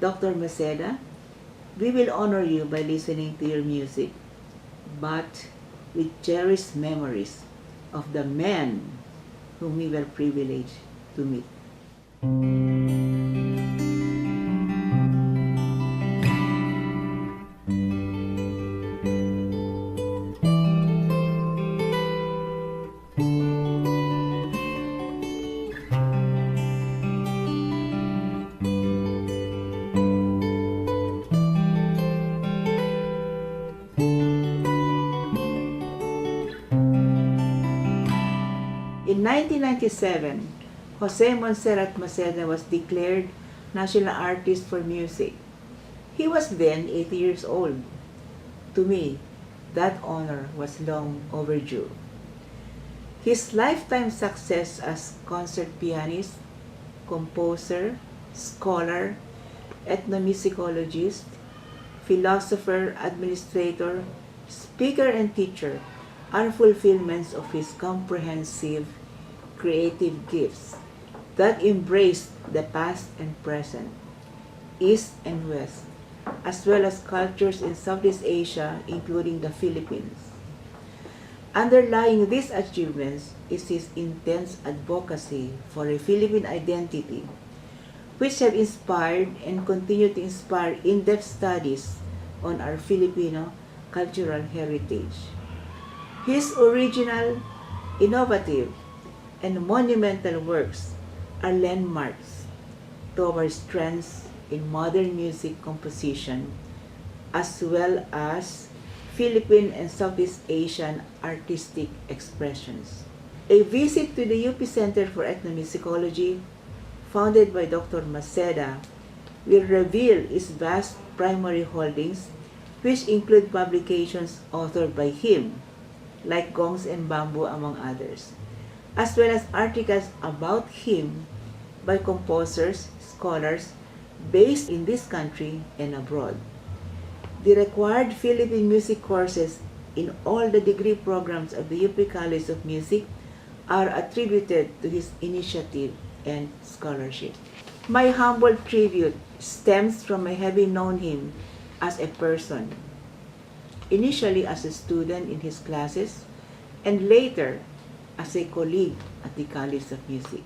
Dr. Maceda, we will honor you by listening to your music, but with cherished memories of the men whom we were privileged to meet. In 1997, Jose Montserrat Maceda was declared National Artist for Music. He was then 80 years old. To me, that honor was long overdue. His lifetime success as concert pianist, composer, scholar, ethnomusicologist, philosopher, administrator, speaker, and teacher are fulfillments of his comprehensive creative gifts that embraced the past and present, East and West, as well as cultures in Southeast Asia, including the Philippines. Underlying these achievements is his intense advocacy for a Philippine identity, which have inspired and continue to inspire in-depth studies on our Filipino cultural heritage. His original, innovative, and monumental works are landmarks towards trends in modern music composition, as well as Philippine and Southeast Asian artistic expressions. A visit to the UP Center for Ethnomusicology, founded by Dr. Maceda, will reveal its vast primary holdings, which include publications authored by him, like Gongs Bamboo among others, as well as articles about him by composers, scholars based in this country and abroad. The required Philippine music courses in all the degree programs of the UP College of Music are attributed to his initiative and scholarship. My humble tribute stems from my having known him as a person, initially as a student in his classes, and later as a colleague at the College of Music.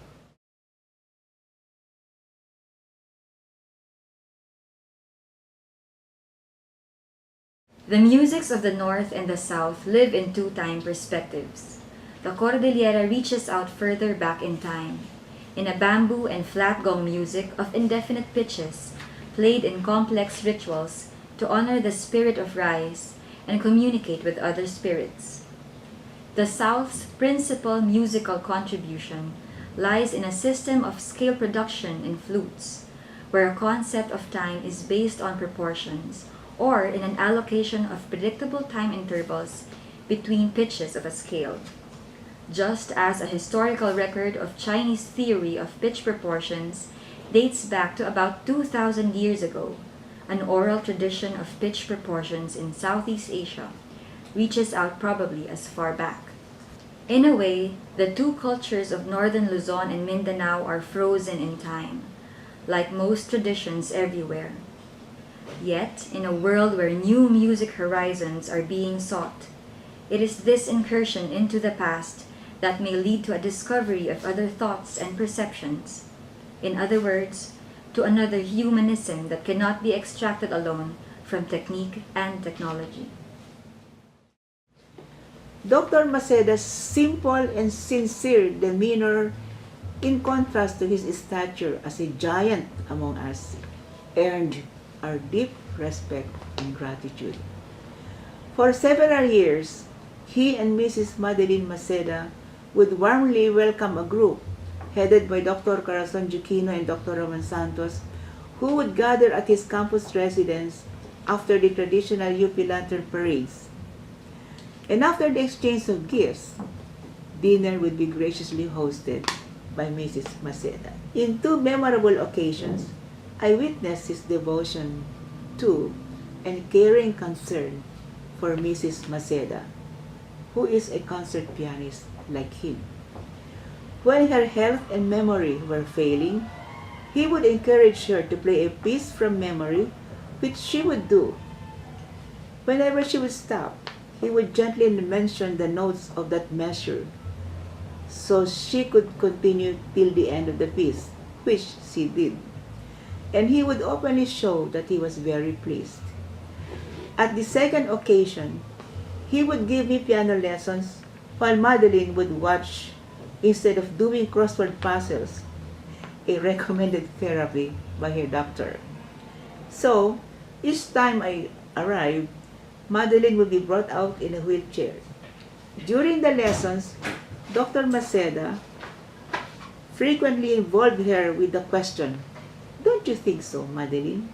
The musics of the North and the South live in two-time perspectives. The Cordillera reaches out further back in time, in a bamboo and flat gong music of indefinite pitches, played in complex rituals to honor the spirit of rice and communicate with other spirits. The South's principal musical contribution lies in a system of scale production in flutes, where a concept of time is based on proportions, or in an allocation of predictable time intervals between pitches of a scale. Just as a historical record of Chinese theory of pitch proportions dates back to about 2,000 years ago, an oral tradition of pitch proportions in Southeast Asia reaches out probably as far back. In a way, the two cultures of northern Luzon and Mindanao are frozen in time, like most traditions everywhere. Yet, in a world where new music horizons are being sought, it is this incursion into the past that may lead to a discovery of other thoughts and perceptions. In other words, to another humanism that cannot be extracted alone from technique and technology. Dr. Maceda's simple and sincere demeanor, in contrast to his stature as a giant among us, earned our deep respect and gratitude. For several years, he and Mrs. Madeline Maceda would warmly welcome a group headed by Dr. Corazon Aquino and Dr. Roman Santos, who would gather at his campus residence after the traditional UP Lantern parades. And after the exchange of gifts, dinner would be graciously hosted by Mrs. Maceda. In two memorable occasions, I witnessed his devotion to and caring concern for Mrs. Maceda, who is a concert pianist like him. When her health and memory were failing, He would encourage her to play a piece from memory, which she would do. Whenever she would stop, he would gently mention the notes of that measure, so she could continue till the end of the piece, which she did. And he would openly show that he was very pleased. At the second occasion, he would give me piano lessons while Madeline would watch instead of doing crossword puzzles, a recommended therapy by her doctor. So, each time I arrived, Madeline would be brought out in a wheelchair. During the lessons, Dr. Maceda frequently involved her with the question, "Don't you think so, Madeline?"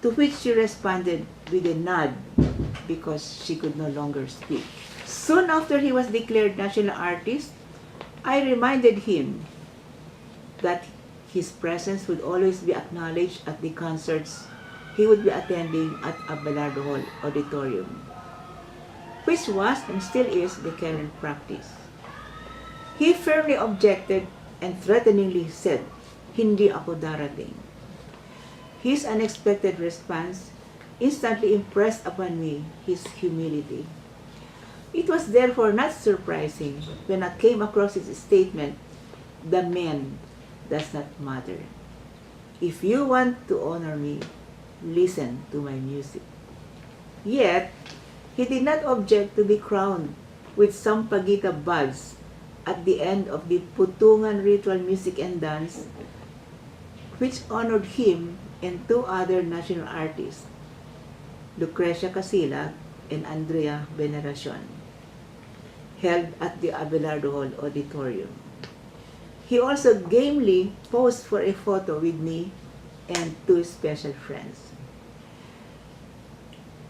To which she responded with a nod because she could no longer speak. Soon after he was declared national artist, I reminded him that his presence would always be acknowledged at the concerts he would be attending at Abelardo Hall Auditorium, which was and still is the current practice. He firmly objected and threateningly said, "Hindi ako darating." His unexpected response instantly impressed upon me his humility. It was therefore not surprising when I came across his statement, "The man does not matter. If you want to honor me, listen to my music." Yet, he did not object to be crowned with some pagita buds at the end of the Putungan ritual music and dance, which honored him and two other national artists, Lucrecia Casilag and Andrea Veneracion, held at the Abelardo Hall Auditorium. He also gamely posed for a photo with me and two special friends.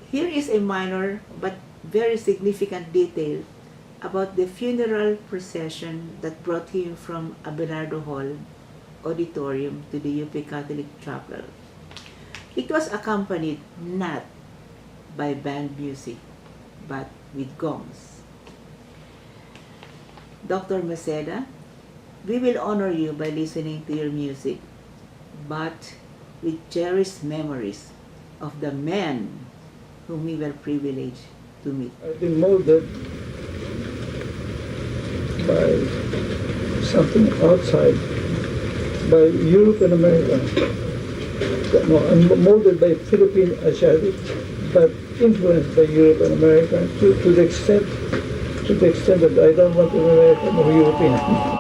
Here is a minor but very significant detail about the funeral procession that brought him from Abelardo Hall Auditorium to the UP Catholic Chapel. It was accompanied not by band music, but with gongs. Dr. Maceda, we will honor you by listening to your music, but with cherished memories of the men whom we were privileged to meet. I've been molded by something outside, by Europe and America. No, I'm molded by Philippine Asiatic, but influenced by Europe and America to the extent that I don't want to be American or European.